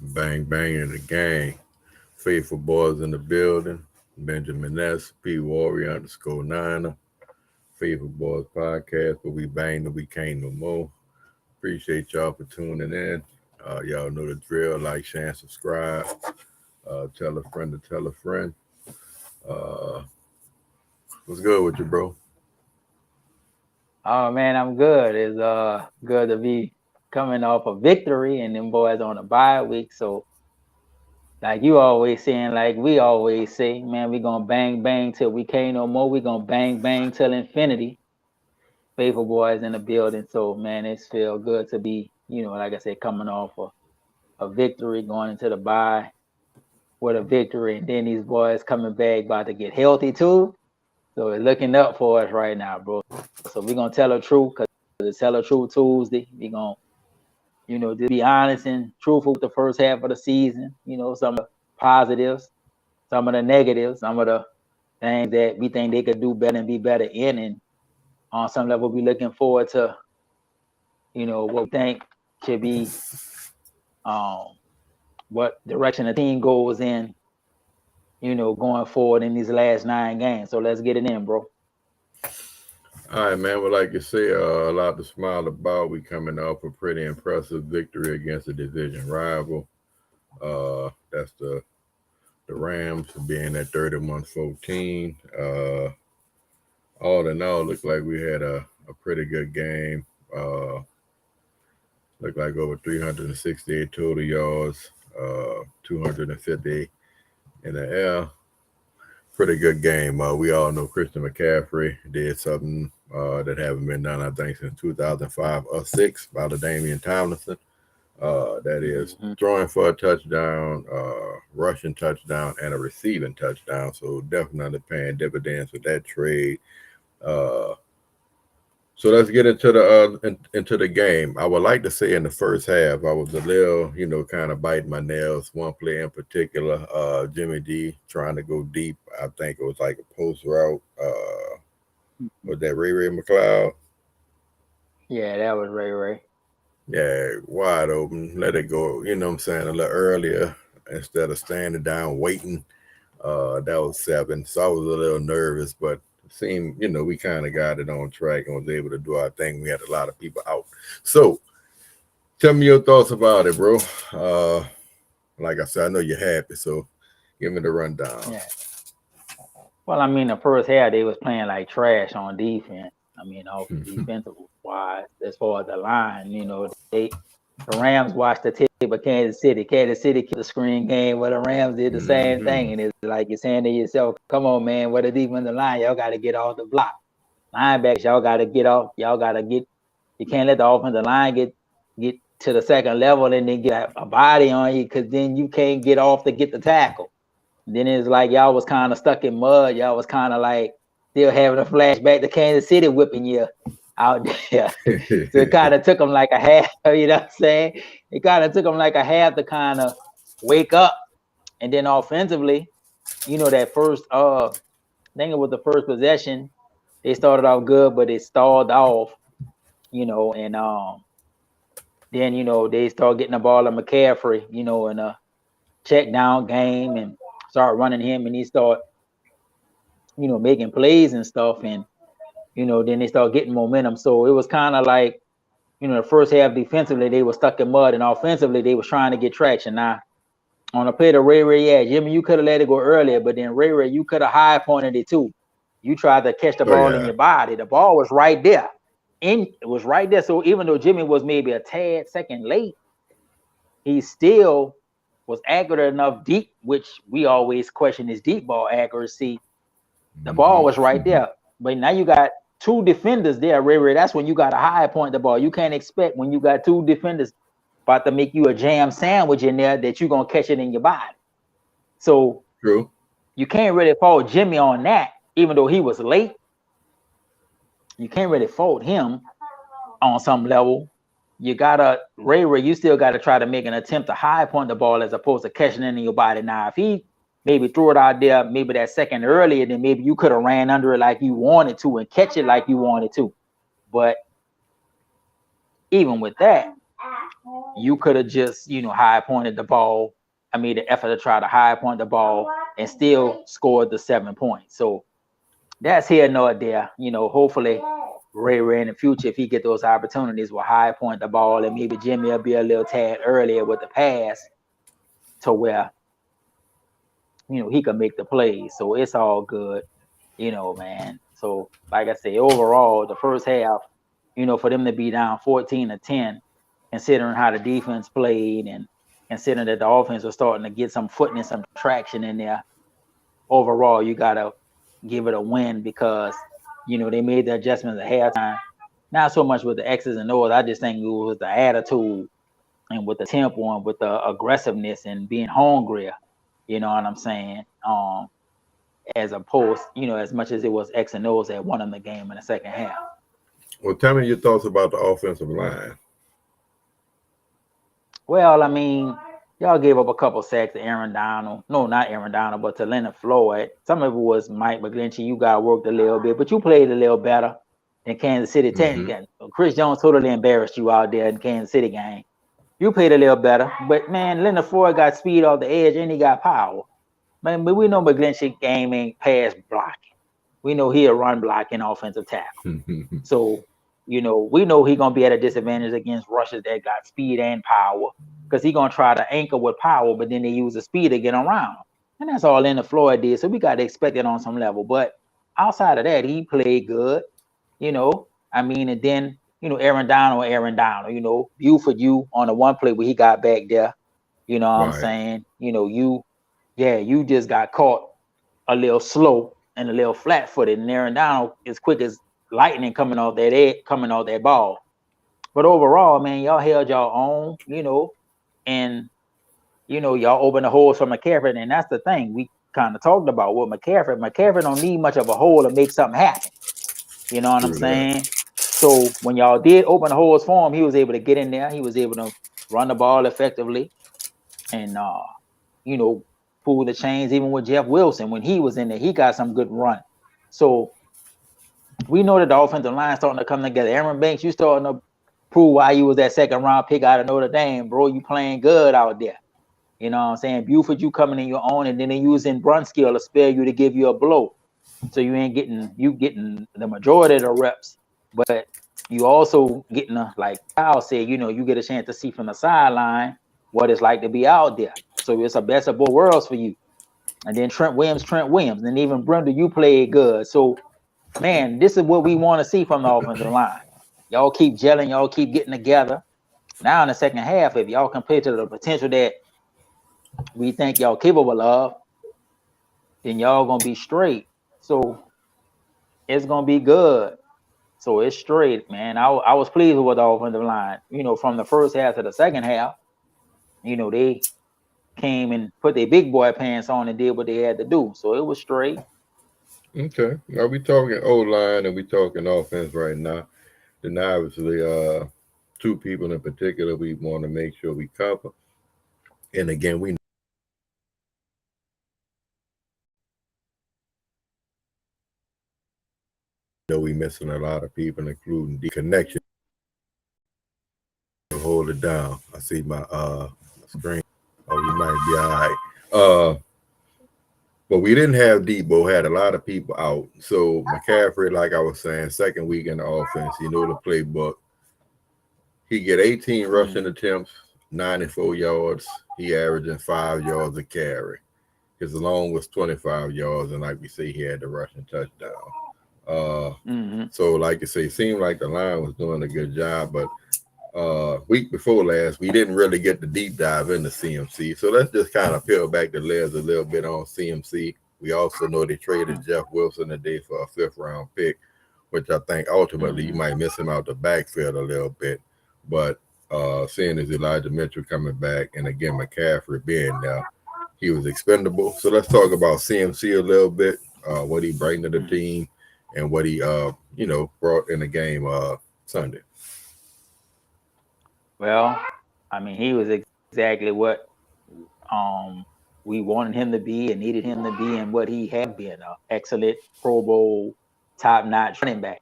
Bang bang in the gang. Faithful boys in the building. Benjamin S. P. Warrior underscore Niner. Faithful Boys podcast, but we bang that we can't no more. Appreciate y'all for tuning in. Y'all know the drill. Like, share, and subscribe. Tell a friend to tell a friend. Uh, what's good with you, bro? Oh man, I'm good. It's good to be coming off a victory and them boys on a bye week. So like you always saying, like we always say, man, we gonna bang bang till we can't no more. We gonna bang bang till infinity. Faithful boys in the building. So man, it's feel good to be, like I said, coming off a victory, going into the bye with a victory, and then these boys coming back about to get healthy too. So it's looking up for us right now, bro. So we're gonna tell the truth because it's Tell the Truth Tuesday. We're gonna, just be honest and truthful with the first half of the season. Some of the positives, some of the negatives, some of the things that we think they could do better and be better in. And on some level, we're looking forward to, what we think should be, um, what direction the team goes in, going forward in these last 9 games. So let's get it in, bro. All right, man. Well, like you say, a lot to smile about. We coming off a pretty impressive victory against a division rival. That's the Rams being at 31-14. All in all, looked like we had a pretty good game. Looked like over 368 total yards, 250 in the air. Pretty good game. We all know Christian McCaffrey did something that haven't been done, I think, since 2005 or 6 by the Damian Tomlinson. That is Mm-hmm. throwing for a touchdown, rushing touchdown, and a receiving touchdown. So definitely paying dividends with that trade. Uh, so let's get into the game. I would like to say in the first half, I was a little, kind of biting my nails. One play in particular, Jimmy D trying to go deep. I think it was like a post route. Was that Ray McLeod? Yeah, that was Ray. Yeah, wide open. Let it go. You know what I'm saying? A little earlier instead of standing down waiting. That was 7. So I was a little nervous, but it seemed, we kind of got it on track and was able to do our thing. We had a lot of people out. So tell me your thoughts about it, bro. Uh, like I said, I know you're happy, so give me the rundown. Yeah. Well, I mean, the first half they was playing like trash on defense. I mean, off defensive wise, as far as the line, the Rams watched the tape of Kansas City. Kansas City killed the screen game where the Rams did the same Hmm. thing. And it's like you're saying to yourself, come on, man, what the defensive line? Y'all got to get off the block. Linebackers, y'all got to get off. Y'all got to get, you can't let the offensive line get to the second level and then get a body on you because then you can't get off to get the tackle. Then it's like y'all was kind of stuck in mud. Y'all was kind of like still having a flashback to Kansas City whipping you out there. So it kind of took them like a half, what I'm saying? It kind of took them like a half to kind of wake up. And then offensively, that first, I think it was the first possession, they started off good, but it stalled off, and then, they start getting the ball to McCaffrey, in a check down game and start running him and he start, making plays and stuff. And, then they start getting momentum. So it was kind of like, the first half defensively, they were stuck in mud and offensively, they was trying to get traction. Now, on a play to Ray, yeah, Jimmy, you could have let it go earlier, but then Ray, you could have high pointed it too. You tried to catch the Oh ball in yeah. your body. The ball was right there. It was right there. So even though Jimmy was maybe a tad second late, he still was accurate enough deep, which we always question his deep ball accuracy. The ball was right Hmm. there. But now you got two defenders there, Ray. That's when you got a high point the ball. You can't expect when you got two defenders about to make you a jam sandwich in there that you're going to catch it in your body. So True. you can't really fault Jimmy on that, even though he was late. You can't really fault him on some level. You gotta you still gotta try to make an attempt to high point the ball as opposed to catching it in your body. Now, if he maybe threw it out there, maybe that second earlier, then maybe you could have ran under it like you wanted to and catch it like you wanted to. But even with that, you could have just, high pointed the ball. I mean, the effort to try to high point the ball and still scored the 7 points. So that's here nor there. Hopefully Ray in the future, if he get those opportunities, will high point the ball, and maybe Jimmy will be a little tad earlier with the pass to where he can make the plays. So it's all good, man. So like I say, overall, the first half, for them to be down 14-10, considering how the defense played and considering that the offense was starting to get some footing and some traction in there, overall, you gotta give it a win because they made the adjustments at halftime. Not so much with the X's and O's. I just think it was the attitude and with the tempo and with the aggressiveness and being hungrier. You know what I'm saying? As opposed, as much as it was X and O's that won them the game in the second half. Well, tell me your thoughts about the offensive line. Well, I mean, y'all gave up a couple sacks to Aaron Donald. No, not Aaron Donald, but to Leonard Floyd. Some of it was Mike McGlinchey. You got worked a little bit, but you played a little better than Kansas City. Chris Jones totally embarrassed you out there in Kansas City game. You played a little better, but man, Leonard Floyd got speed off the edge and he got power. Man, but we know McGlinchey game ain't pass blocking. We know he a run blocking offensive tackle. So, we know he gonna be at a disadvantage against rushers that got speed and power because he gonna try to anchor with power, but then they use the speed to get around. And that's all Leonard Floyd did. So we got to expect it on some level. But outside of that, he played good. I mean, and then Aaron Donald, Buford, you on the one play where he got back there, what I'm saying? You just got caught a little slow and a little flat-footed, and Aaron Donald is quick as lightning coming off that ball. But overall, man, y'all held y'all own, and y'all opened the holes for McCaffrey, and that's the thing we kind of talked about with McCaffrey. McCaffrey don't need much of a hole to make something happen. You know what I'm saying? So when y'all did open the holes for him, he was able to get in there. He was able to run the ball effectively, and pull the chains. Even with Jeff Wilson, when he was in there, he got some good run. So we know that the offensive line starting to come together. Aaron Banks, you starting to prove why you was that second round pick out of Notre Dame, bro. You playing good out there. You know what I'm saying? Buford, you coming in your own, and then they using Brunskill to spare you to give you a blow. So you ain't getting the majority of the reps, but you also getting like Kyle said, you get a chance to see from the sideline what it's like to be out there. So it's a best of both worlds for you. And then Trent Williams, and even Brenda, you played good. So man, this is what we want to see from the offensive line. Y'all keep gelling, y'all keep getting together. Now in the second half, if y'all can play to the potential that we think y'all capable of, then y'all gonna be straight. So it's gonna be good. So it's straight, man. I was pleased with the offensive line. From the first half to the second half, they came and put their big boy pants on and did what they had to do. So it was straight. Okay. Now we talking O-line and we talking offense right now. Then obviously two people in particular we want to make sure we cover. And again, we know we missing a lot of people, including the connection. Hold it down. I see my screen. Oh, you might be all right. But we didn't have Debo, had a lot of people out. So McCaffrey, like I was saying, second week in the offense, the playbook. He get 18 rushing attempts, 94 yards. He averaging 5 yards a carry. His long was 25 yards, and like we say, he had the rushing touchdown. So like you say, it seemed like the line was doing a good job, but week before last, we didn't really get the deep dive into CMC. So let's just kind of peel back the layers a little bit on CMC. We also know they traded Jeff Wilson today for a 5th round pick, which I think ultimately you might miss him out the backfield a little bit. But seeing as Elijah Mitchell coming back, and again McCaffrey being there, he was expendable. So let's talk about CMC a little bit, what he bring to the team, and what he brought in the game Sunday. Well, I mean, he was exactly what we wanted him to be and needed him to be, and what he had been, an excellent Pro Bowl, top-notch running back.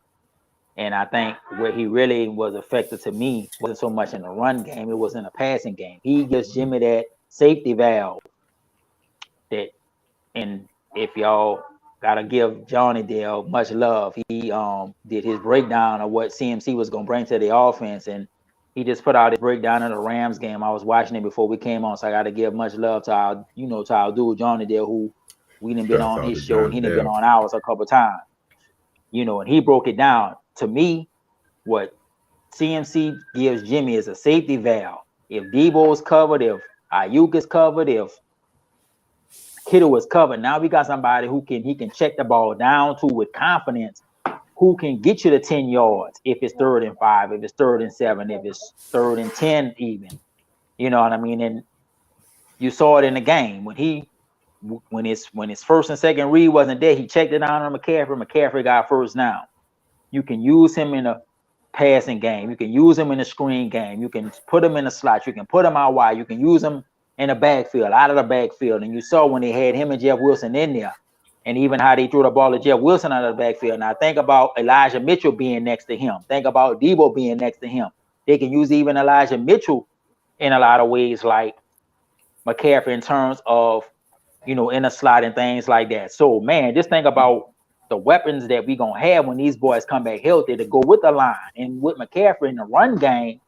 And I think where he really was effective to me wasn't so much in the run game, it was in the passing game. He gives Jimmy that safety valve that, and if y'all gotta give Johnny Dale much love, he did his breakdown of what CMC was gonna bring to the offense, and he just put out his breakdown of the Rams game. I was watching it before we came on, so I gotta give much love to our, to our dude Johnny Dale, who we done been on his show and he done been on ours a couple times. And he broke it down. To me, what CMC gives Jimmy is a safety valve. If Debo is covered, if Ayuk is covered, if Kittle is covered, now we got somebody who can check the ball down to with confidence, who can get you to 10 yards if it's 3rd and 5, if it's 3rd and 7, if it's 3rd and 10 even. You know what I mean? And you saw it in the game when his 1st and 2nd read wasn't there, he checked it down on McCaffrey. McCaffrey got first down. You can use him in a passing game. You can use him in a screen game. You can put him in a slot. You can put him out wide. You can use him in the backfield, out of the backfield. And you saw when they had him and Jeff Wilson in there, and even how they threw the ball to Jeff Wilson out of the backfield. Now think about Elijah Mitchell being next to him. Think about Debo being next to him. They can use even Elijah Mitchell in a lot of ways like McCaffrey in terms of, in a slot and things like that. So, man, just think about the weapons that we going to have when these boys come back healthy to go with the line. And with McCaffrey in the run game,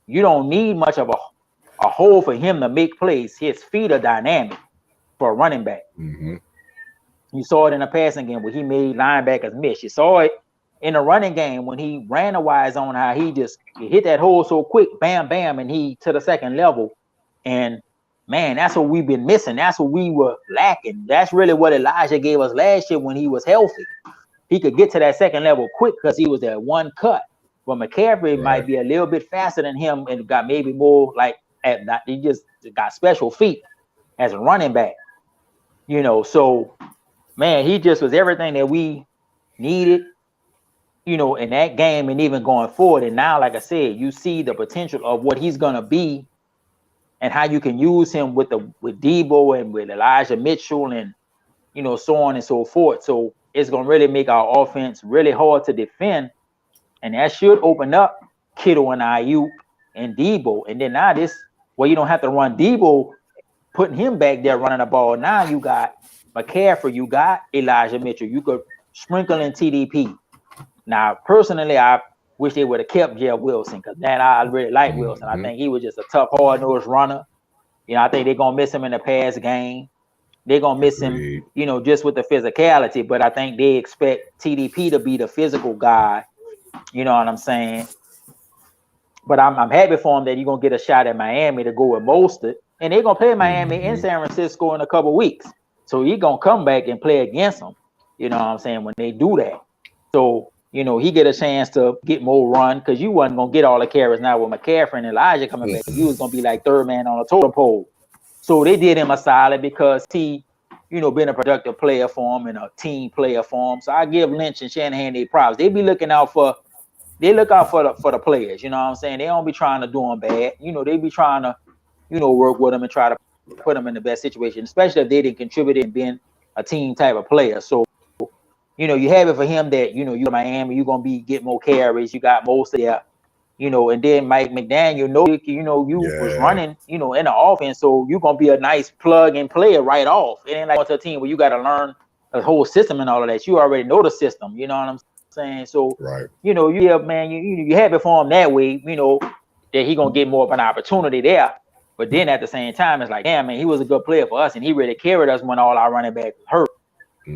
you don't need much of a hole for him to make plays. His feet are dynamic for a running back. Mm-hmm. You saw it in the passing game where he made linebackers miss. You saw it in the running game when he ran a wide zone, how he hit that hole so quick, bam, bam, and he to the 2nd level. And man, that's what we've been missing. That's what we were lacking. That's really what Elijah gave us last year when he was healthy. He could get to that 2nd level quick because he was that one cut. But McCaffrey might be a little bit faster than him and got maybe more he just got special feet as a running back. So man, he just was everything that we needed, in that game and even going forward. And now, like I said, you see the potential of what he's gonna be and how you can use him with Debo and with Elijah Mitchell and so on and so forth. So it's gonna really make our offense really hard to defend, and that should open up Kittle and Ayuk and Debo. And then now you don't have to run Debo, putting him back there running the ball. Now you got McCaffrey, you got Elijah Mitchell. You could sprinkle in TDP. Now, personally, I wish they would have kept Jeff Wilson because I really like Wilson. I think he was just a tough, hard-nosed runner. I think they're gonna miss him in the pass game. They're gonna miss him, just with the physicality. But I think they expect TDP to be the physical guy. You know what I'm saying? But I'm happy for him that you're gonna get a shot at Miami to go with Mostert, and they're gonna play Miami in San Francisco in a couple weeks. So he's gonna come back and play against them. You know what I'm saying? When they do that, so he get a chance to get more run because you wasn't gonna get all the carries now with McCaffrey and Elijah coming back. You was gonna be like 3rd man on a totem pole. So they did him a solid because he, been a productive player for him and a team player for him. So I give Lynch and Shanahan their props. They look out for the players. You know what I'm saying? They don't be trying to do them bad. They be trying to, work with them and try to put them in the best situation, especially if they didn't contribute in being a team type of player. So, you have it for him that, you're Miami, you're going to get more carries. You got most of that, and then Mike McDaniel, you was running, in the offense. So you're going to be a nice plug and player right off. It ain't like going to a team where you got to learn the whole system and all of that. You already know the system. You know what I'm saying? So, you have, man, you have it for him that way, that he going to get more of an opportunity there. But then at the same time, it's like, damn, man, he was a good player for us, and he really carried us when all our running backs hurt.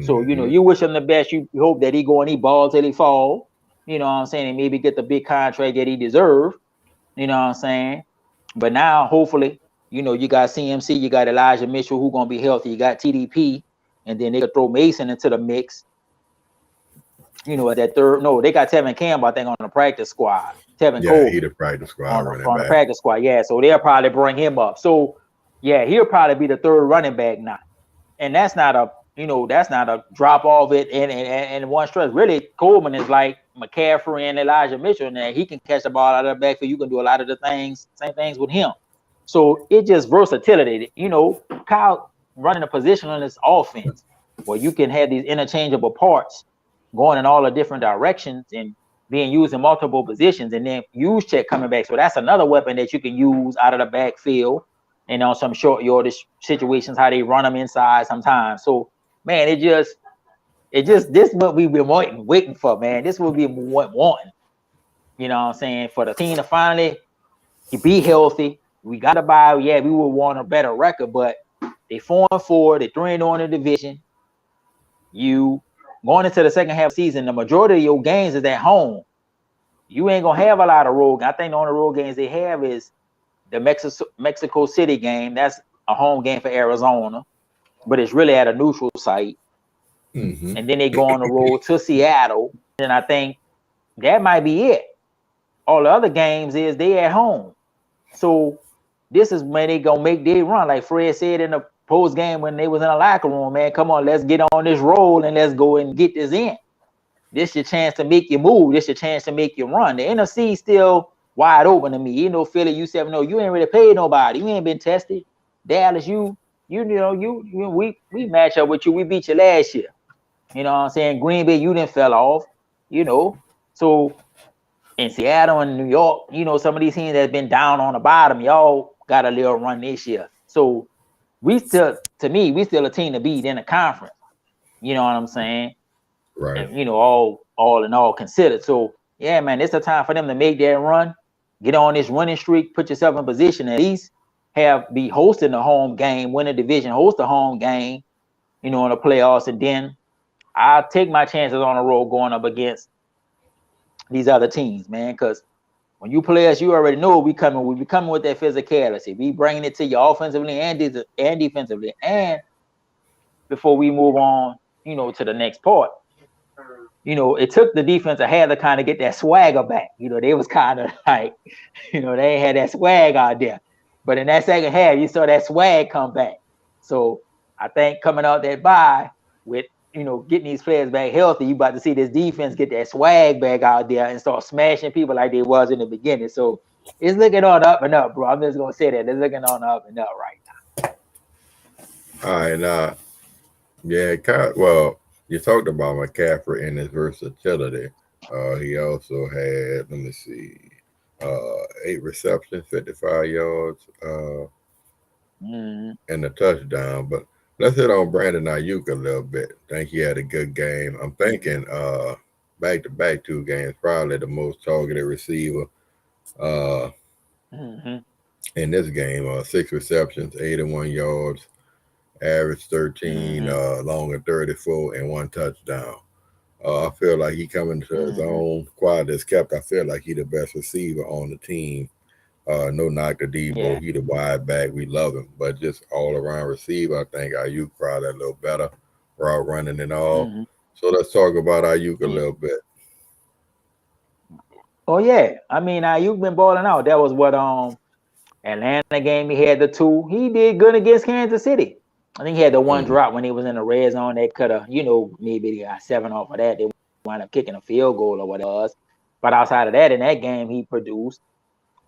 So, you wish him the best. You hope that he go and he ball till he fall. You know what I'm saying? And maybe get the big contract that he deserved. You know what I'm saying? But now, hopefully, you got CMC, you got Elijah Mitchell, who going to be healthy. You got TDP, and then they could throw Mason into the mix. At that third. No, they got Tevin Campbell, I think, on the practice squad. Tevin Cole. He the practice squad running on back. The practice squad, yeah. So they'll probably bring him up. So, yeah, he'll probably be the 3rd running back now. And that's not a drop off it and one stretch. Really, Coleman is like McCaffrey and Elijah Mitchell, and he can catch the ball out of the backfield. You can do a lot of the same things with him. So it just versatility. Kyle running a position on this offense where you can have these interchangeable parts going in all the different directions, and being used in multiple positions, and then Juszczyk coming back. So that's another weapon that you can use out of the backfield and on some short yardage situations, how they run them inside sometimes. So man, it just this what we've been waiting for, man. This what we've been wanting. You know what I'm saying? For the team to finally be healthy. We got to buy. Yeah, we would want a better record, but they 4-4. They 3-0 in the division. You going into the second half of the season, the majority of your games is at home. You ain't gonna have a lot of road. I think the only road games they have is the Mexico City game. That's a home game for Arizona, but it's really at a neutral site. Mm-hmm. And then they go on the road to Seattle. And I think that might be it. All the other games is they at home. So this is when they gonna make their run. Like Fred said in the post game when they was in the locker room, man, come on, let's get on this roll and let's go and get this in. This your chance to make you move. This your chance to make you run. The NFC still wide open to me. You know, Philly, you 7-0. You ain't really paid nobody. You ain't been tested. Dallas, we match up with you. We beat you last year. You know what I'm saying? Green Bay, you didn't fell off. You know, so in Seattle and New York, you know, some of these teams that's been down on the bottom, y'all got a little run this year. So we still a team to beat in the conference. You know what I'm saying? Right. And, you know, all in all considered. So yeah, man, it's a time for them to make that run, get on this winning streak, put yourself in position, at least be hosting the home game, win a division, host the home game, you know, in the playoffs, and then I'll take my chances on the road going up against these other teams, man, because when you play us, you already know we be coming with that physicality. We bringing it to you offensively and defensively. And before we move on, you know, to the next part, you know, it took the defense a half to kind of get that swagger back. You know, they was kind of like, you know, they had that swag out there. But in that second half, you saw that swag come back. So I think coming out that bye with, you know, getting these players back healthy, you about to see this defense get that swag back out there and start smashing people like they was in the beginning. So it's looking on up and up, bro. I'm just gonna say that it's looking on up and up right now. All right, yeah, well, you talked about McCaffrey and his versatility. He also had, let me see, 8 receptions, 55 yards, and a touchdown. But let's hit on Brandon Ayuk a little bit. I think he had a good game. I'm thinking back-to-back 2 games, probably the most targeted receiver in this game. 6 receptions, 81 yards, average 13, long of 34, and 1 touchdown. I feel like he coming to his own. Quad is kept. I feel like he the best receiver on the team. No knock to Debo. He the wide back. We love him. But just all around receiver, I think Ayuk probably a little better. Route running and all. So let's talk about Ayuk a little bit. Oh yeah. I mean, Ayuk been balling out. That was what Atlanta game. He had the 2. He did good against Kansas City. I think he had the 1 drop when he was in the red zone. They could have, you know, maybe they got 7 off of that. They wound up kicking a field goal or whatever it was. But outside of that, in that game, he produced.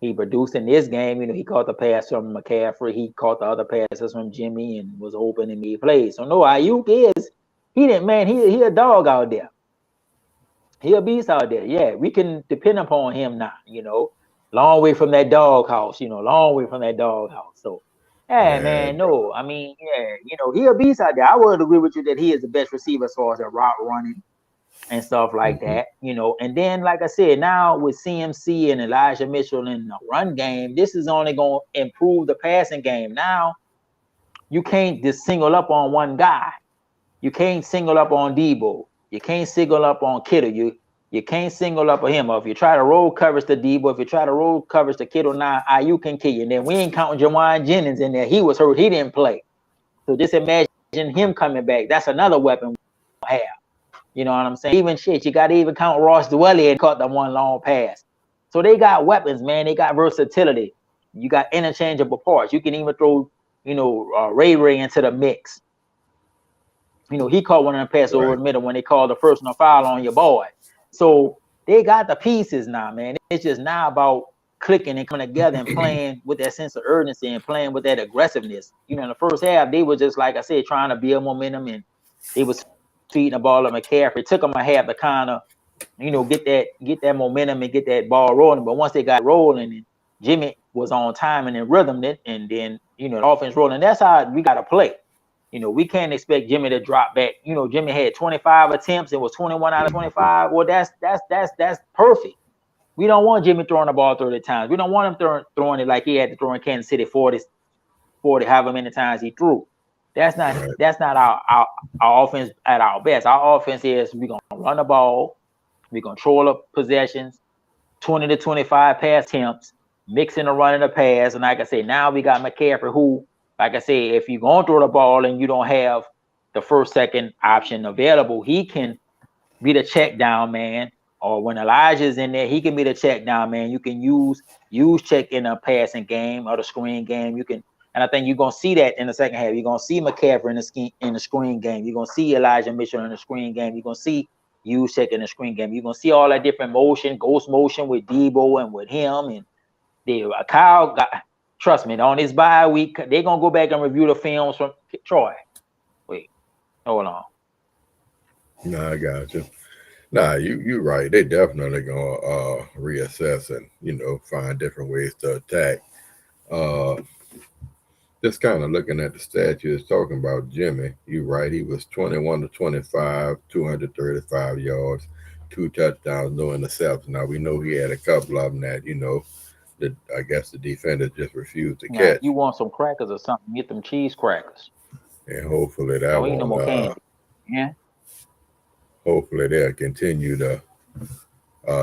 He produced in this game. You know, he caught the pass from McCaffrey. He caught the other passes from Jimmy and was open and made plays. So no, Ayuk he a dog out there. He a beast out there. Yeah, we can depend upon him now, you know. Long way from that doghouse, you know, long way from that doghouse. So yeah, man, no. I mean, yeah, you know, he a beast out there. I would agree with you that he is the best receiver as far as a route running and stuff like that, you know. And then, like I said, now with CMC and Elijah Mitchell in the run game, this is only going to improve the passing game. Now, you can't just single up on one guy. You can't single up on Debo. You can't single up on Kittle. You can't single up on him. Or if you try to roll coverage to Debo, if you try to roll coverage to Kittle, now Ayuk can kill you. And then we ain't counting Jawan Jennings in there. He was hurt. He didn't play. So just imagine him coming back. That's another weapon we have. You know what I'm saying? Even shit, you got to even count Ross Dwelly and caught the 1 long pass. So they got weapons, man. They got versatility. You got interchangeable parts. You can even throw, you know, Ray into the mix. You know, he caught one of the passes over the middle when they called the personal foul on your boy. So they got the pieces now, man. It's just now about clicking and coming together and playing with that sense of urgency and playing with that aggressiveness. You know, in the first half, they were just, like I said, trying to build momentum, and they was feeding the ball to McCaffrey. It took them a half to kind of get that momentum and get that ball rolling. But once they got rolling and Jimmy was on time and in rhythm, and then the offense rolling. That's how we got to play. We can't expect Jimmy to drop back. Jimmy had 25 attempts and was 21 out of 25. Well, that's perfect. We don't want Jimmy throwing the ball 30 times. We don't want him throwing it like he had to throw in Kansas City 40, however many times he threw. That's not our offense at our best. Our offense is we're gonna run the ball, we control the possessions, 20 to 25 pass attempts, mixing the run and the pass. And like I say, now we got McCaffrey, who, like I say, if you're gonna throw the ball and you don't have the first, second option available, he can be the check down man. Or when Elijah's in there, he can be the check down man. You can use check in a passing game or the screen game. You can, and I think you're gonna see that in the second half. You're gonna see McCaffrey in the screen game. You're gonna see Elijah Mitchell in the screen game. You're gonna see check in the screen game. You're gonna see all that different motion, ghost motion with Debo and with him and Kyle. Trust me, on this bye week, they're gonna go back and review the films from Troy. Wait, hold on. No, I got you. Nah, you're right. They definitely gonna reassess and find different ways to attack. Just kind of looking at the stats you was talking about Jimmy. You're right. He was 21 to 25, 235 yards, 2 touchdowns, no interceptions. Now we know he had a couple of them that that I guess the defenders just refused to catch. You want some crackers or something? Get them cheese crackers. And hopefully that won't. No more candy. Yeah. Hopefully they'll continue to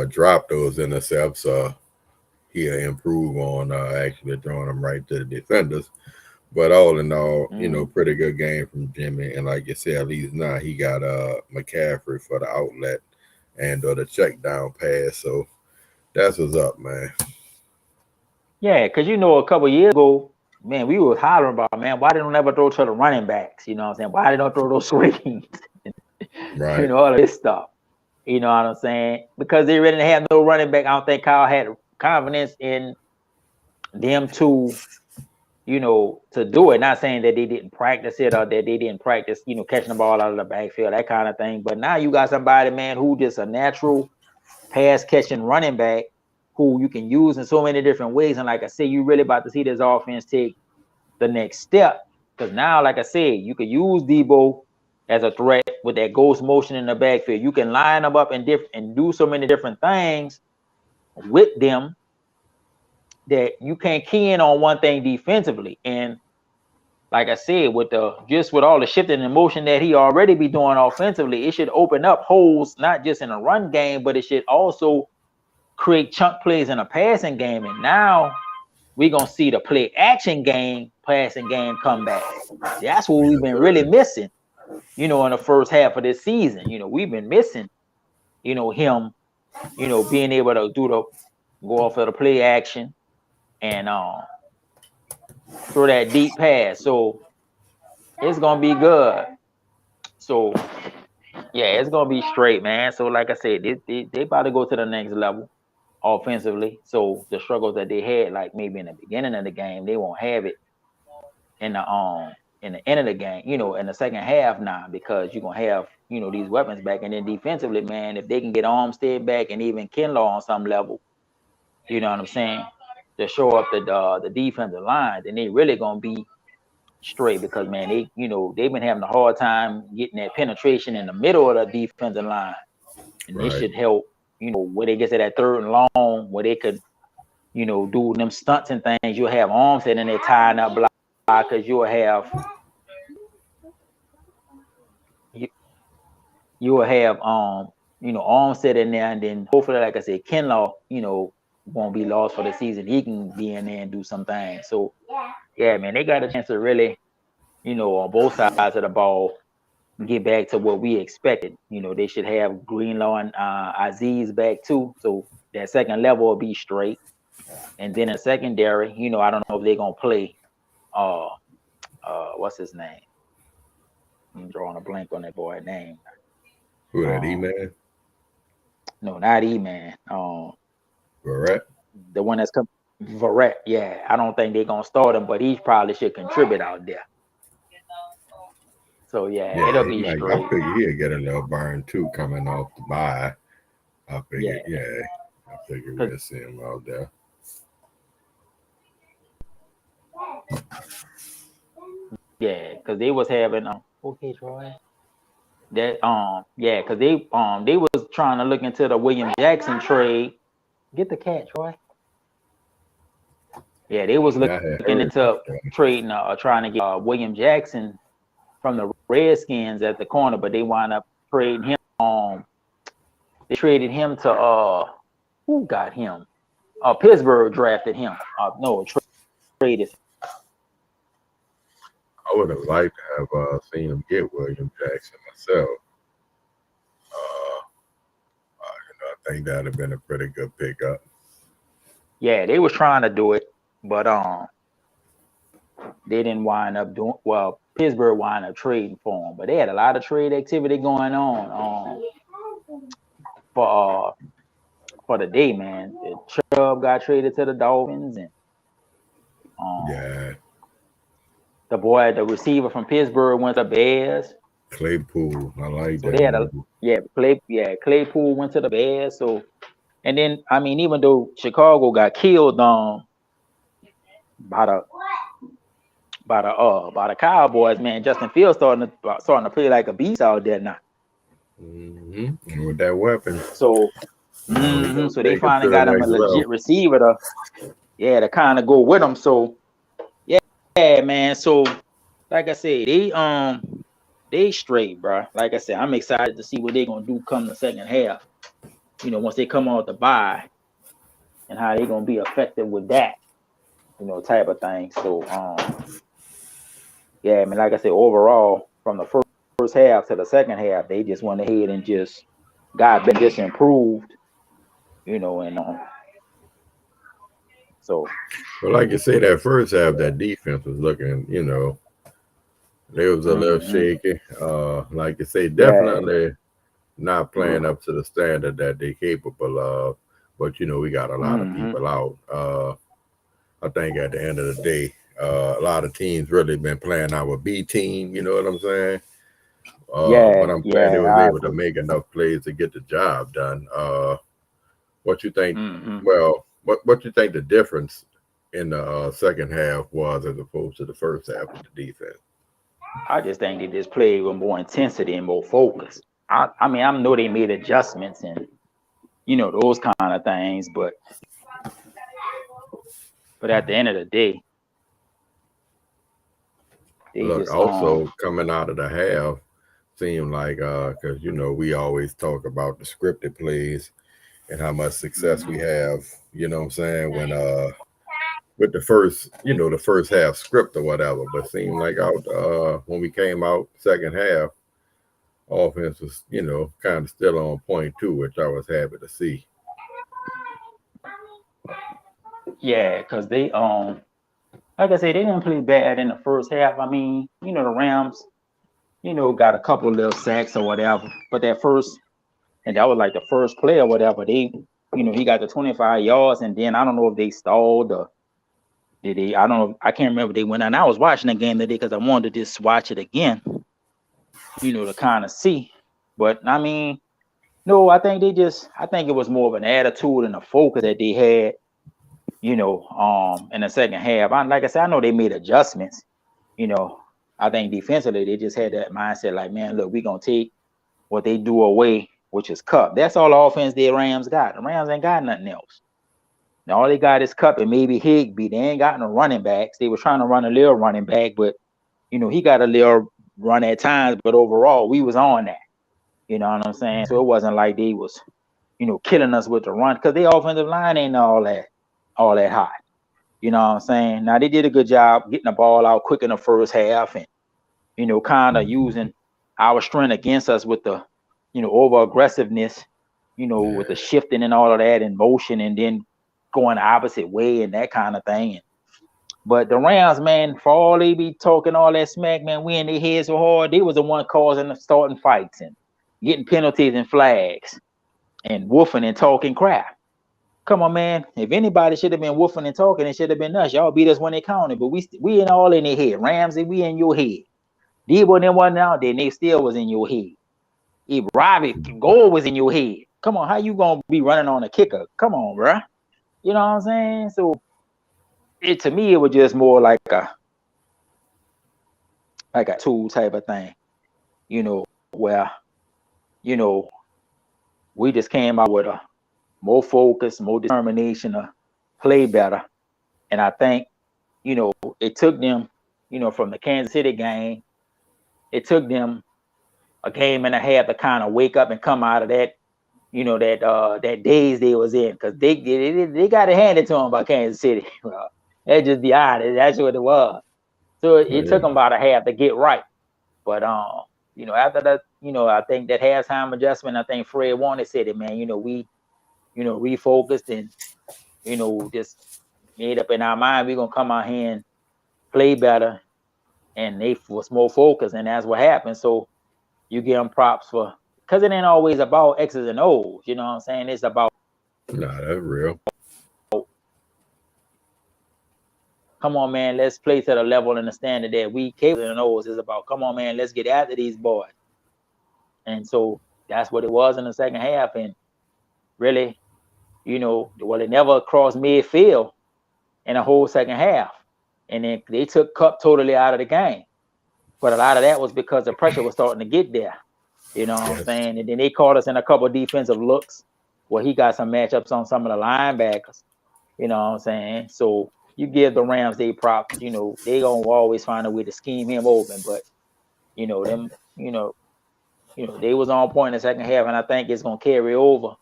drop those intercepts. He'll improve on actually throwing them right to the defenders. But all in all, pretty good game from Jimmy. And like you said, at least now he got McCaffrey for the outlet and the check down pass. So that's what's up, man. Yeah, because a couple of years ago, man, we were hollering about, man, why they don't ever throw to the running backs? You know what I'm saying? Why they don't throw those screens? Right. All of this stuff. You know what I'm saying? Because they really didn't have no running back. I don't think Kyle had confidence in them to do it. Not saying that they didn't practice it or that they didn't practice, catching the ball out of the backfield, that kind of thing. But now you got somebody, man, who just a natural pass catching running back who you can use in so many different ways. And like I said, you really about to see this offense take the next step. Because now, like I said, you could use Debo as a threat with that ghost motion in the backfield. You can line them up and do so many different things with them that you can't key in on one thing defensively. And like I said, with all the shifting and motion that he already be doing offensively, it should open up holes, not just in a run game, but it should also create chunk plays in a passing game. And now we're going to see the play action game, passing game come back. That's what we've been really missing, in the first half of this season. We've been missing, him, being able to go off of the play action and throw that deep pass. So it's going to be good. So, yeah, it's going to be straight, man. So, like I said, they about to go to the next level offensively. So the struggles that they had, like maybe in the beginning of the game, they won't have it in the end of the game, in the second half now, because you're going to have, these weapons back. And then defensively, man, if they can get Armstead back and even Kinlaw on some level, you know what I'm saying, to show up the defensive line, then they really going to be straight, because, man, they've been having a hard time getting that penetration in the middle of the defensive line. And This should help, where they get to that third and long, where they could, do them stunts and things. You'll have Armstead in there tying up blockers. You'll have Armstead in there, and then hopefully, like I said, Kinlaw, won't be lost for the season. He can be in there and do some things. So, yeah, man, they got a chance to really, on both sides of the ball, get back to what we expected. They should have Greenlaw and Aziz back too. So that second level will be straight. And then in secondary, I don't know if they're going to play, what's his name? I'm drawing a blank on that boy's name. Who, that E-Man? No, not E-Man. Verrett? The one that's come. Verrett, yeah. I don't think they're going to start him, but he probably should contribute out there. So, yeah, it'll be straight. I figure he'll get a little burn, too, coming off the bye. I figured, yeah, I figured we'll see him out there. Yeah, because they was having okay, Troy. That yeah, because they was trying to look into the William Jackson trade. Get the cat, Troy. Yeah, they was Yeah, looking into trading trying to get William Jackson from the Redskins at the corner, but they wound up trading him. They traded him to who got him? Pittsburgh drafted him. No, traded. I would have liked to have seen him get William Jackson myself. I think that'd have been a pretty good pickup. Yeah, they was trying to do it, but they didn't wind up doing well. Pittsburgh wound up trading for him, but they had a lot of trade activity going on for the day, man. Chubb got traded to the Dolphins, and yeah, the receiver from Pittsburgh went to Bears. Claypool, I like So that. they had Claypool went to the Bears. So, and then I mean, even though Chicago got killed by the Cowboys, man, Justin Fields starting to play like a beast out there now. Mm-hmm. With that weapon. So, so they finally got him a legit receiver to kind of go with him. So, yeah, man. So, like I said, they straight, bro. Like I said, I'm excited to see what they're gonna do come the second half. You know, once they come out the bye, and how they're gonna be effective with that, type of thing. So, yeah, I mean, like I said, overall, from the first half to the second half, they just went ahead and just improved, and so. Well, like you say, that first half, that defense was looking, they was a little shaky. Like you say, definitely not playing up to the standard that they're capable of. But we got a lot of people out. I think at the end of the day, a lot of teams really been playing our B team. You know what I'm saying? But I'm glad they was able to make enough plays to get the job done. What you think? Well, what you think the difference in the second half was as opposed to the first half of the defense? I just think they just played with more intensity and more focus. I mean, I know they made adjustments and those kind of things, but at the end of the day, coming out of the half seemed like because we always talk about the scripted plays and how much success we have. You know what I'm saying? When with the first half script or whatever, but seemed like when we came out second half, offense was kind of still on point too, which I was happy to see. Yeah, because they like I said, they didn't play bad in the first half. I mean, the Rams, got a couple of little sacks or whatever, but that was like the first play or whatever. They, he got the 25 yards, and then I don't know if they stalled or did they. I don't know. I can't remember. They went out. And I was watching the game today because I wanted to just watch it again, to kind of see. But I mean, no, I think it was more of an attitude and a focus that they had, in the second half. Like I said, I know they made adjustments. I think defensively they just had that mindset like, man, look, we're gonna take what they do away, which is Kupp. That's all the offense the Rams got. The Rams ain't got nothing else. Now all they got is Kupp and maybe Higbee. They ain't got no running backs. They were trying to run a little running back, but he got a little run at times. But overall, we was on that. You know what I'm saying? So it wasn't like they was, killing us with the run because their offensive line ain't all that hot. You know what I'm saying? Now they did a good job getting the ball out quick in the first half and, kind of using our strength against us with the, over aggressiveness, with the shifting and all of that in motion and then going the opposite way and that kind of thing. But the Rams, man, for all they be talking all that smack, man, we in their heads so hard, they was the one causing the starting fights and getting penalties and flags and woofing and talking crap. Come on, man. If anybody should have been woofing and talking, it should have been us. Y'all beat us when they counted, but we ain't all in their head. Ramsey, we in your head. Debo and them wasn't out there, and they still was in your head. If Robbie Gold was in your head, Come on, how you gonna be running on a kicker? Come on, bruh. You know what I'm saying? So to me, it was just more like a tool type of thing, where, we just came out with a more focus, more determination to play better. And I think, it took them, from the Kansas City game, it took them a game and a half to kind of wake up and come out of that, that daze they was in, because they got it handed to them by Kansas City. That's just be honest. That's what it was. So it took them about a half to get right. But after that, I think that halftime adjustment, I think Fred Warner said it, man. We, refocused and, just made up in our mind we're gonna come out here and play better, and they was more focused, and that's what happened. So you give them props for, because it ain't always about X's and O's. You know what I'm saying? It's about, nah, that's real. come on, man, let's play to the level and the standard that we capable of. And O's is about, come on, man, let's get after these boys. And so that's what it was in the second half. And really, it never crossed midfield in a whole second half. And then they took Kupp totally out of the game. But a lot of that was because the pressure was starting to get there. You know what I'm saying? And then they caught us in a couple of defensive looks where he got some matchups on some of the linebackers. You know what I'm saying? So you give the Rams their props. They gonna always find a way to scheme him open. But them, they was on point in the second half, and I think it's gonna carry over,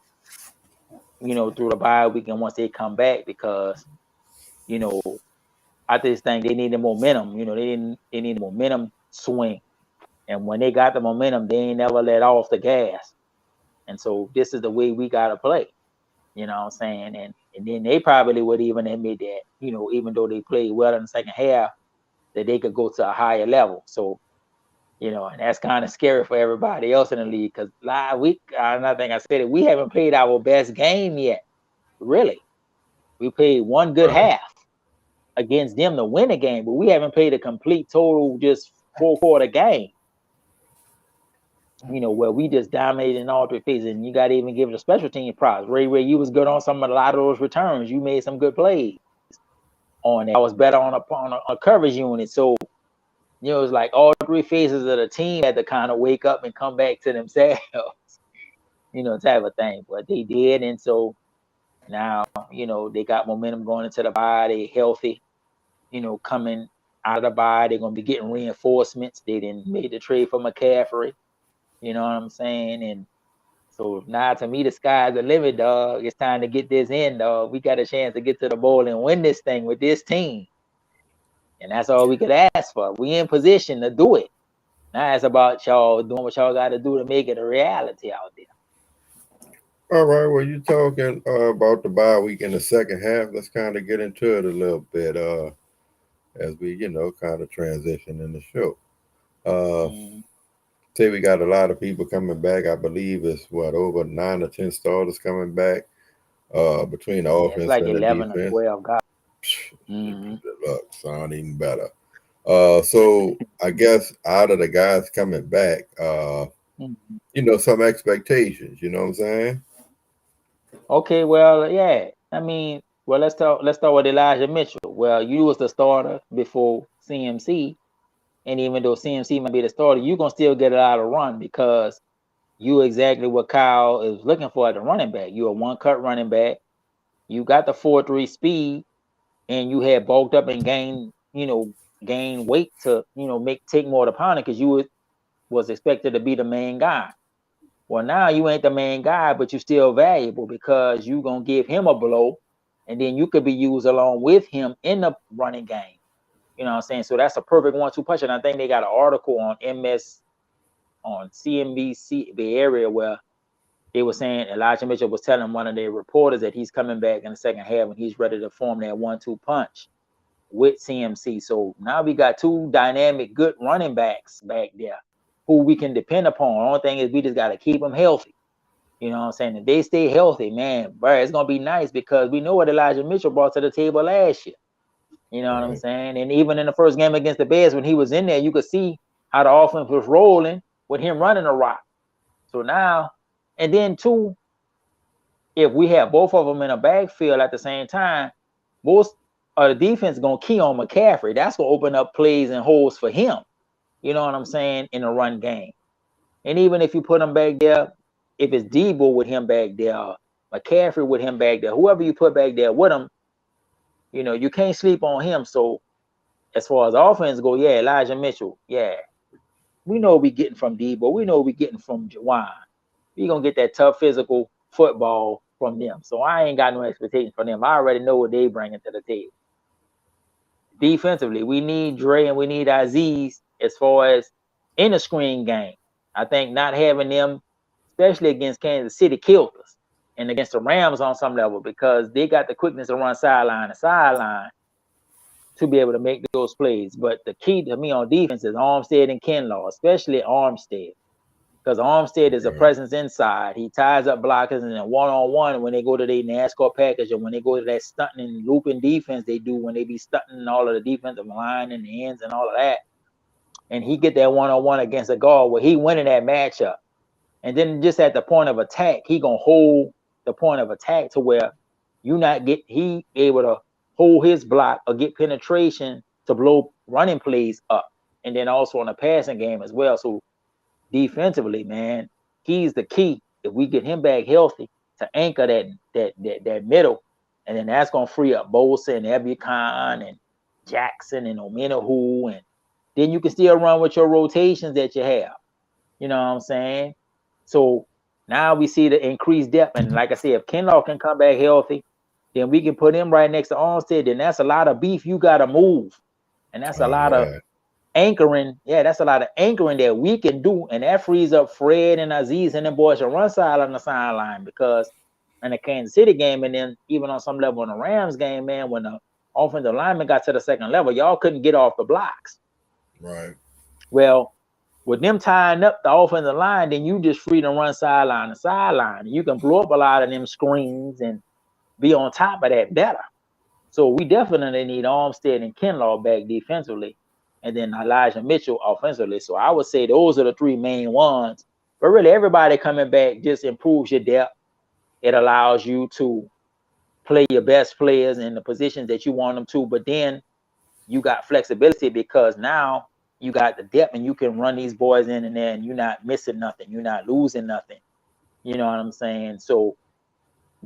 through the bye week and once they come back, because, I just think they needed momentum. They needed momentum swing, and when they got the momentum, they ain't never let off the gas. And so this is the way we gotta play. You know what I'm saying? And then they probably would even admit that, even though they played well in the second half, that they could go to a higher level. So, and that's kind of scary for everybody else in the league, because I think I said it, we haven't played our best game yet. Really. We played one good half against them to win a game, but we haven't played a complete total just 4-quarter game. Where we just dominated in all three phases. And you got to even give the special team props. Ray, you was good on a lot of those returns. You made some good plays on it. I was better on a coverage unit. So, it's like all three phases of the team had to kind of wake up and come back to themselves, type of thing. But they did. And so now, they got momentum going into the bye. They healthy, coming out of the bye. They're going to be getting reinforcements. They didn't made the trade for McCaffrey. You know what I'm saying? And so now, to me, the sky's the limit, dog. It's time to get this in, dog. We got a chance to get to the bowl and win this thing with this team. And that's all we could ask for. We in position to do it. Now it's about y'all doing what y'all got to do to make it a reality out there. All right. Well, you're talking about the bye week in the second half. Let's kind of get into it a little bit as we, kind of transition in the show. Say we got a lot of people coming back. I believe it's over 9 or 10 starters coming back between the offense like and 11 the defense. or 12 guys. Look, sound even better. So I guess out of the guys coming back, some expectations. You know what I'm saying? Okay, well, yeah. I mean, well, let's start with Elijah Mitchell. Well, you was the starter before CMC. And even though CMC might be the starter, you're going to still get a lot of run, because you exactly what Kyle is looking for at the running back. You're a one-cut running back. You got the 4.3 speed, and you had bulked up and gained weight to, take more of the pounding, because you was expected to be the main guy. Well, now you ain't the main guy, but you're still valuable, because you're going to give him a blow, and then you could be used along with him in the running game. You know what I'm saying? So that's a perfect 1-2 punch. And I think they got an article on CNBC Bay Area where they were saying Elijah Mitchell was telling one of their reporters that he's coming back in the second half and he's ready to form that 1-2 punch with CMC. So now we got two dynamic, good running backs back there who we can depend upon. The only thing is we just got to keep them healthy. You know what I'm saying? If they stay healthy, man, bro, it's going to be nice, because we know what Elijah Mitchell brought to the table last year. You know what I'm saying? And even in the first game against the Bears, when he was in there, you could see how the offense was rolling with him running a rock. So now, and then two, if we have both of them in a backfield at the same time, most of the defense is gonna key on McCaffrey. That's gonna open up plays and holes for him. You know what I'm saying, in the run game. And even if you put him back there, if it's Debo with him back there, McCaffrey with him back there, whoever you put back there with him, you know, you can't sleep on him. So as far as offense go, yeah, Elijah Mitchell, yeah. We know we getting from Debo. We know we getting from Juwan. We gonna get that tough physical football from them. So I ain't got no expectation from them. I already know what they bringing to the table. Defensively, we need Dre and we need Aziz as far as in the screen game. I think not having them, especially against Kansas City, killed us. And against the Rams on some level, because they got the quickness to run sideline to sideline to be able to make those plays. But the key to me on defense is Armstead and Kinlaw, especially Armstead, because Armstead is a presence inside. He ties up blockers, and then one-on-one when they go to their NASCAR package, or when they go to that stunting and looping defense they do when they be stunting all of the defensive line and the ends and all of that. And he get that one-on-one against a guard where he winning that matchup. And then just at the point of attack, he gonna hold the point of attack to where he able to hold his block or get penetration to blow running plays up. And then also on the passing game as well. So defensively, man, he's the key. If we get him back healthy to anchor that middle, and then that's gonna free up Bosa and Ebukam and Jackson and Omenahu, and then you can still run with your rotations that you have. You know what I'm saying? So now we see the increased depth. And like I said, if Kinlaw can come back healthy, then we can put him right next to Armstead. Then that's a lot of beef you got to move. And that's a lot of anchoring. Yeah, that's a lot of anchoring that we can do. And that frees up Fred and Aziz and them boys to run side on the sideline, because in the Kansas City game, and then even on some level in the Rams game, man, when the offensive lineman got to the second level, y'all couldn't get off the blocks. Right. Well, with them tying up the offensive line, then you just free to run sideline to sideline. You can blow up a lot of them screens and be on top of that better. So we definitely need Armstead and Kinlaw back defensively, and then Elijah Mitchell offensively. So I would say those are the three main ones. But really, everybody coming back just improves your depth. It allows you to play your best players in the positions that you want them to. But then you got flexibility, because now you got the depth and you can run these boys in and there, and you're not missing nothing. You're not losing nothing. You know what I'm saying? So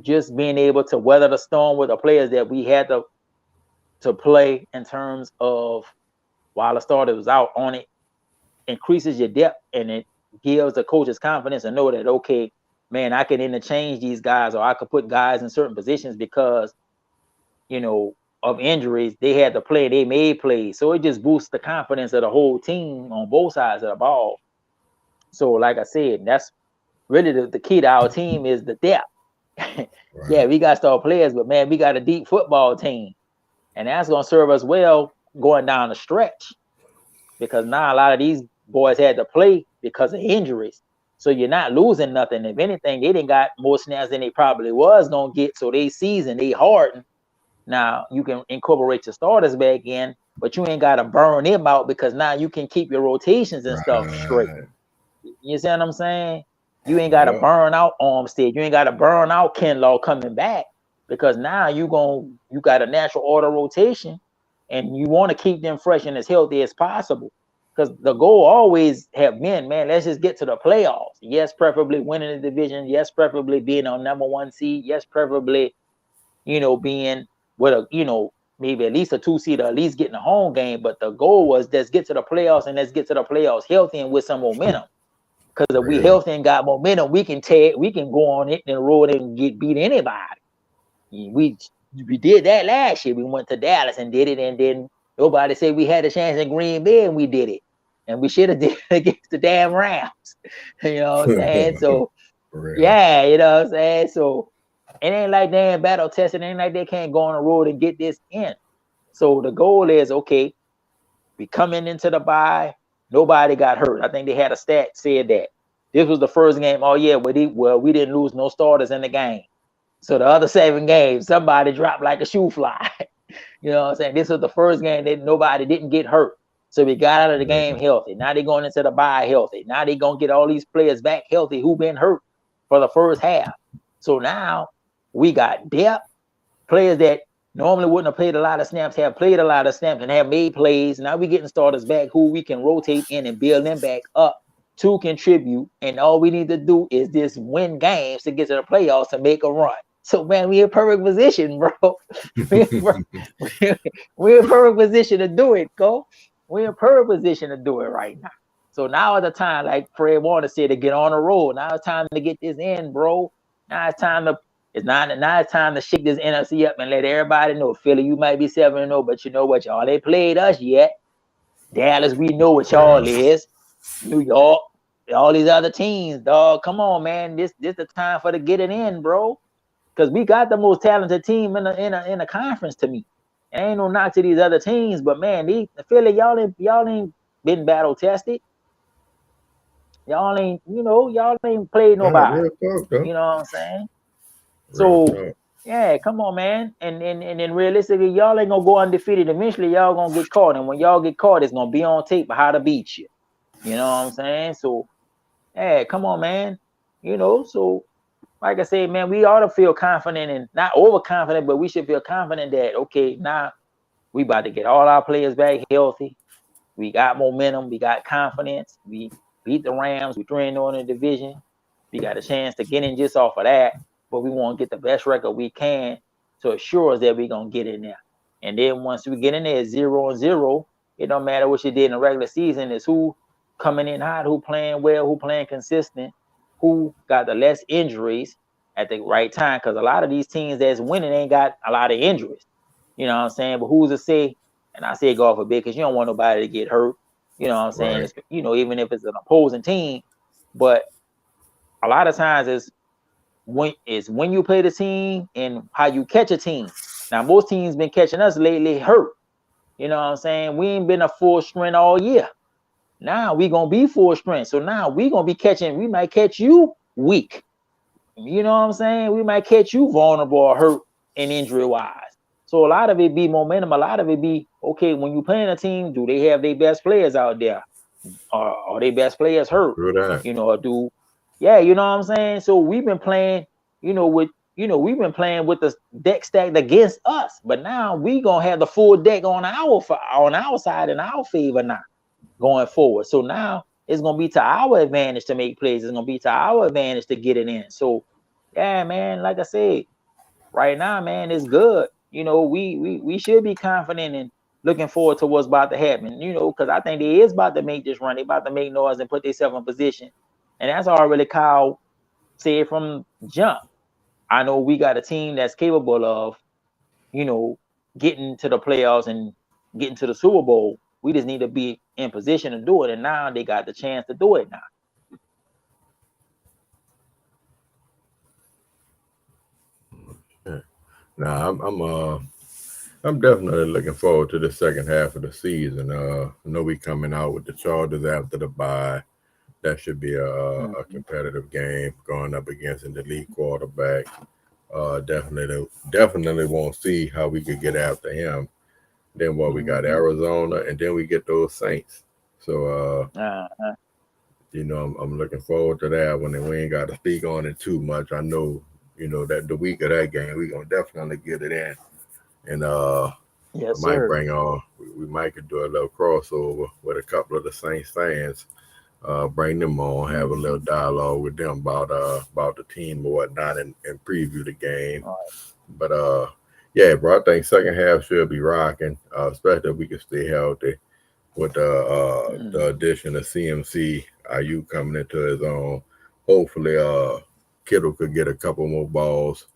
just being able to weather the storm with the players that we had to play in terms of while the starter was out on it increases your depth, and it gives the coaches confidence and know that, okay, man, I can interchange these guys, or I could put guys in certain positions because, you know, of injuries, they had to play, they made plays. So it just boosts the confidence of the whole team on both sides of the ball. So like I said, that's really the key to our team is the depth. Right. Yeah, we got star players, but man, we got a deep football team. And that's going to serve us well going down the stretch, because now a lot of these boys had to play because of injuries. So you're not losing nothing. If anything, they didn't got more snaps than they probably was going to get. So they seasoned, they hardened. Now you can incorporate your starters back in, but you ain't got to burn them out, because now you can keep your rotations and stuff straight. You see what I'm saying? You ain't got to burn out Armstead. You ain't got to burn out Kinlaw coming back, because now you got a natural order rotation, and you want to keep them fresh and as healthy as possible. Because the goal always have been, man, let's just get to the playoffs. Yes, preferably winning the division. Yes, preferably being on number 1 seed. Yes, preferably, you know, being with a, you know, maybe at least a 2 seed, or at least getting a home game. But the goal was, let's get to the playoffs, and let's get to the playoffs healthy and with some momentum. Because if we healthy and got momentum, we can go on it and roll it and beat anybody. We did that last year. We went to Dallas and did it, and then nobody said we had a chance in Green Bay, and we did it. And we should have did it against the damn Rams. You know what I'm saying? So yeah, you know what I'm saying? So it ain't like they ain't battle tested. It ain't like they can't go on the road and get this in. So the goal is, okay, we coming into the bye, nobody got hurt. I think they had a stat said that this was the first game. Oh yeah, we didn't lose no starters in the game. So the other 7 games, somebody dropped like a shoe fly. You know what I'm saying? This was the first game that nobody didn't get hurt. So we got out of the game healthy. Now they're going into the bye healthy. Now they're going to get all these players back healthy who been hurt for the first half. So now We got depth. Players that normally wouldn't have played a lot of snaps have played a lot of snaps and have made plays. Now we getting starters back who we can rotate in and build them back up to contribute. And all we need to do is just win games to get to the playoffs to make a run. So man, we in perfect position, bro. We're in perfect position to do it, go. We're in perfect position to do it right now. So now is the time, like Fred Warner said, to get on the road. Now it's time to get this in, bro. Now it's time to now it's time to shake this NFC up and let everybody know. Philly, you might be 7-0, but you know what? Y'all ain't played us yet. Dallas, we know what y'all is. New York, all these other teams, dog. Come on, man. This the time for to get it in, bro. Because we got the most talented team in the conference to me. Ain't no knock to these other teams, but man, the Philly, y'all ain't been battle tested. Y'all ain't, y'all ain't played nobody. You know what I'm saying? So yeah, come on, man. And then realistically, y'all ain't gonna go undefeated. Eventually, y'all gonna get caught. And when y'all get caught, it's gonna be on tape of how to beat you. You know what I'm saying? So yeah, come on, man. So like I said, man, we ought to feel confident and not overconfident, but we should feel confident that okay, now we about to get all our players back healthy. We got momentum, we got confidence. We beat the Rams, we 3-0 in the division. We got a chance to get in just off of that, but we want to get the best record we can to assure us that we're gonna get in there. And then once we get in there 0-0, it don't matter what you did in the regular season, it's who coming in hot, who playing well, who playing consistent, who got the less injuries at the right time. Because a lot of these teams that's winning ain't got a lot of injuries. You know what I'm saying? But who's to say? And I say golf a bit because you don't want nobody to get hurt. You know what I'm saying? Right. Even if it's an opposing team. But a lot of times it's when you play the team and how you catch a team. Now most teams been catching us lately hurt. You know what I'm saying? We ain't been a full strength all year. Now we gonna be full strength. So now we gonna be catching. We might catch you weak. You know what I'm saying? We might catch you vulnerable or hurt and injury wise. So a lot of it be momentum. A lot of it be okay. When you playing a team, do they have their best players out there? Or are their best players hurt? You know, or you know what I'm saying? So we've been playing, we've been playing with the deck stacked against us, but now we gonna have the full deck on our side in our favor now going forward. So now it's gonna be to our advantage to make plays. It's gonna be to our advantage to get it in. So yeah, man, like I said, right now, man, it's good. We should be confident and looking forward to what's about to happen, because I think they is about to make this run. They about to make noise and put themselves in position. And that's already Kyle said from jump. I know we got a team that's capable of, getting to the playoffs and getting to the Super Bowl. We just need to be in position to do it. And now they got the chance to do it now. Now I'm definitely looking forward to the second half of the season. I know we coming out with the Chargers after the bye. That should be a competitive game going up against an elite quarterback. Definitely want to see how we could get after him. Then we got Arizona, and then we get those Saints. So I'm looking forward to that one, and we ain't got to speak on it too much. I know, that the week of that game, we gonna definitely get it in. And yes, might bring on. We might could do a little crossover with a couple of the Saints fans. Bring them on, have a little dialogue with them about the team or whatnot, and preview the game. Right. But yeah, bro, I think second half should be rocking, especially if we can stay healthy with the addition of CMC, IU coming into his own. Hopefully, Kittle could get a couple more balls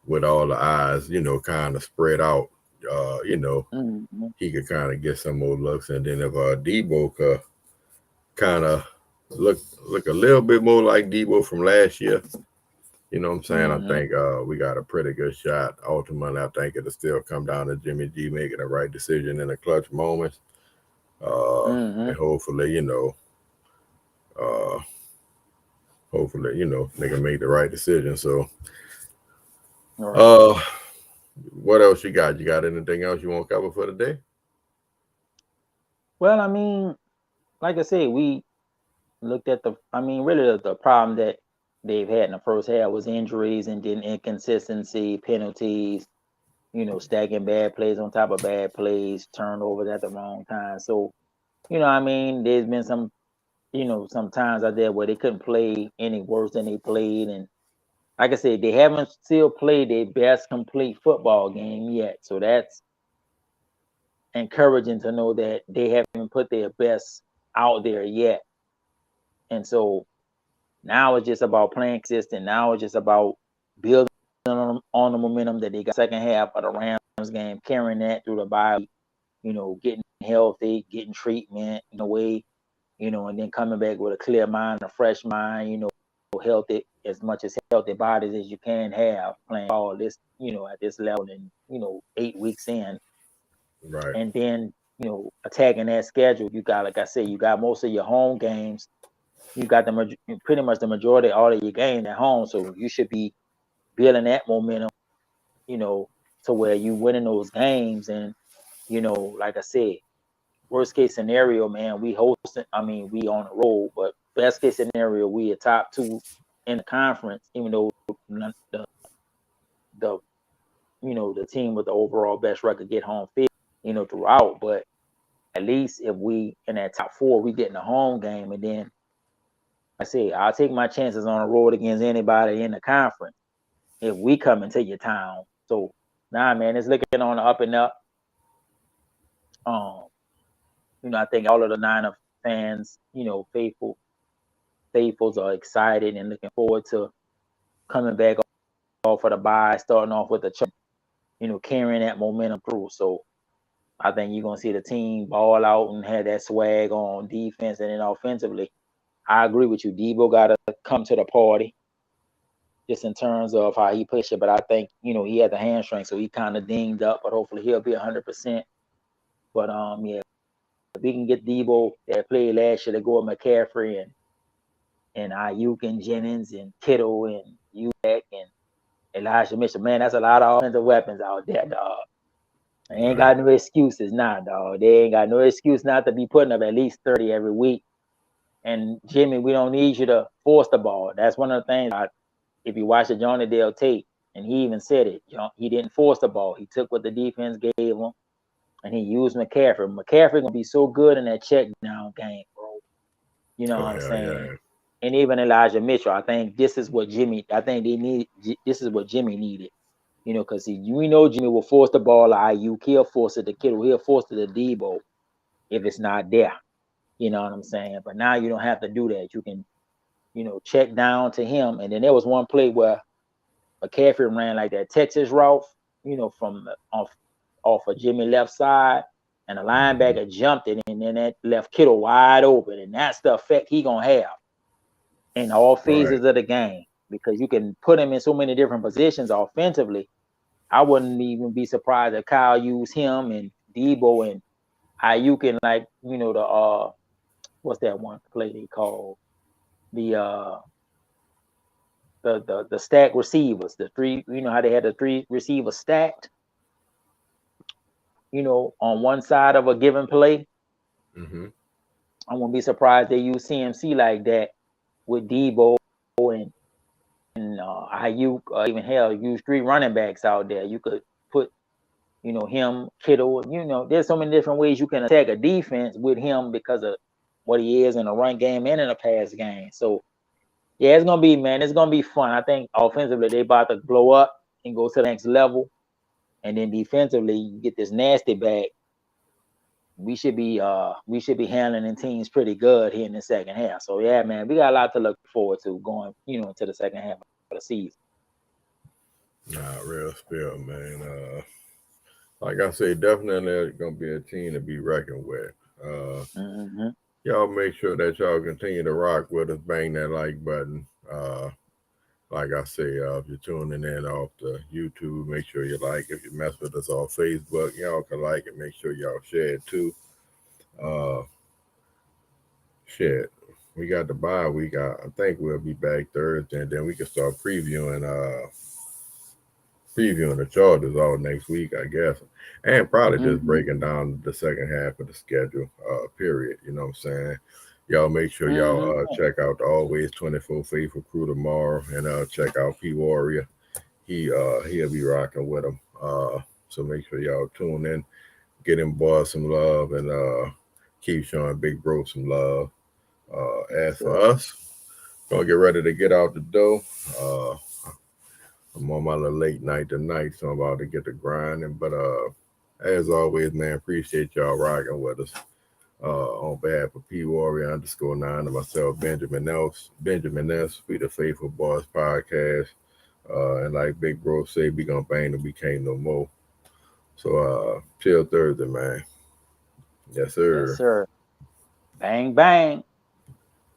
with all the eyes, kind of spread out. He could kind of get some more looks, and then if Debo could kind of look a little bit more like Debo from last year, you know what I'm saying? I think we got a pretty good shot. Ultimately, I think it'll still come down to Jimmy G making the right decision in the clutch moments. And hopefully, they can make the right decision. So, what else you got? You got anything else you want to cover for the day? Well, I mean, like I said, we looked at really the problem that they've had in the first half was injuries and then inconsistency, penalties, stacking bad plays on top of bad plays, turnovers at the wrong time. So, I mean, there's been some times out there where they couldn't play any worse than they played. And like I said, they haven't still played their best complete football game yet. So that's encouraging to know that they haven't put their best out there yet. And so now it's just about playing consistent. Now it's just about building on the momentum that they got second half of the Rams game, carrying that through the bye, getting healthy, getting treatment in a way, and then coming back with a clear mind, a fresh mind, healthy, as much as healthy bodies as you can have playing all this, at this level and, 8 weeks in. Right. And then, attacking that schedule, you got, like I said, you got most of your home games. You got pretty much the majority of all of your games at home. So you should be building that momentum, to where you winning those games. And, like I said, worst case scenario, man, we on the road, but best case scenario, we are top 2 in the conference, even though the team with the overall best record get home field, throughout. But at least if we in that top 4, we get in the home game. And then I say I'll take my chances on the road against anybody in the conference if we come into your town. So man, it's looking on the up and up. I think all of the Niner fans, faithfuls are excited and looking forward to coming back off of the bye, starting off with carrying that momentum through. So I think you're gonna see the team ball out and have that swag on defense, and then offensively, I agree with you. Debo gotta come to the party, just in terms of how he pushed it. But I think he had the hamstring, so he kind of dinged up. But hopefully he'll be 100%. But yeah, if we can get Debo that played last year to go with McCaffrey and Ayuk and Jennings and Kittle and Udak and Elijah Mitchell, man, that's a lot of offensive weapons out there, dog. They ain't got no excuses now, dog. They ain't got no excuse not to be putting up at least 30 every week. And Jimmy, we don't need you to force the ball. That's one of the things. If you watch the Johnny Dale tape, and he even said it, he didn't force the ball. He took what the defense gave him, and he used McCaffrey. McCaffrey gonna be so good in that check down game, bro. You know what I'm saying? Yeah. And even Elijah Mitchell, I think this is what Jimmy. I think this is what Jimmy needed. Because we know Jimmy will force the ball to Ayuk. He'll force it to Kittle. He'll force it to Debo if it's not there. You know what I'm saying? But now you don't have to do that. You can, check down to him. And then there was one play where McCaffrey ran like that Texas route, from off of Jimmy left side, and the linebacker jumped it, and then that left Kittle wide open. And that's the effect he gonna have in all phases of the game, because you can put him in so many different positions offensively. I wouldn't even be surprised if Kyle used him and Debo and Ayuk and the what's that one play they called? The stack receivers, the 3, how they had the 3 receivers stacked, on one side of a given play. Mm-hmm. I won't be surprised they use CMC like that with Debo and Ayuk, even hell, use 3 running backs out there. You could put, him, Kittle. There's so many different ways you can attack a defense with him because of what he is in a run game and in a pass game. So yeah, it's gonna be fun. I think offensively they about to blow up and go to the next level, and then defensively you get this nasty back. We should be handling teams pretty good here in the second half. So yeah, man, we got a lot to look forward to going, into the second half of the season. Nah, real spill, man. Like I say, definitely gonna be a team to be reckoned with. Y'all make sure that y'all continue to rock with us, bang that like button. Like I say, if you're tuning in off the YouTube, make sure you like. If you mess with us on Facebook, y'all can like it. Make sure y'all share it too. Shit, we got the bye week. I think we'll be back Thursday, and then we can start previewing the Chargers all next week, I guess, and probably just breaking down the second half of the schedule. Period. You know what I'm saying? Y'all make sure y'all Mhm. check out the Always 24 Faithful crew tomorrow, and check out P Warrior. He'll be rocking with them. So make sure y'all tune in, get him boys some love, and keep showing Big Bro some love. As for us, gonna get ready to get out the door. I'm on my little late night tonight, so I'm about to get the grinding. But as always, man, appreciate y'all rocking with us. On behalf of P Warrior _9 and myself, Benjamin S. We the Faithful Boys Podcast. And like Big Bro say, we gonna bang and we can't no more. So till Thursday, man. Yes, Yes, sir. sir. Bang, bang.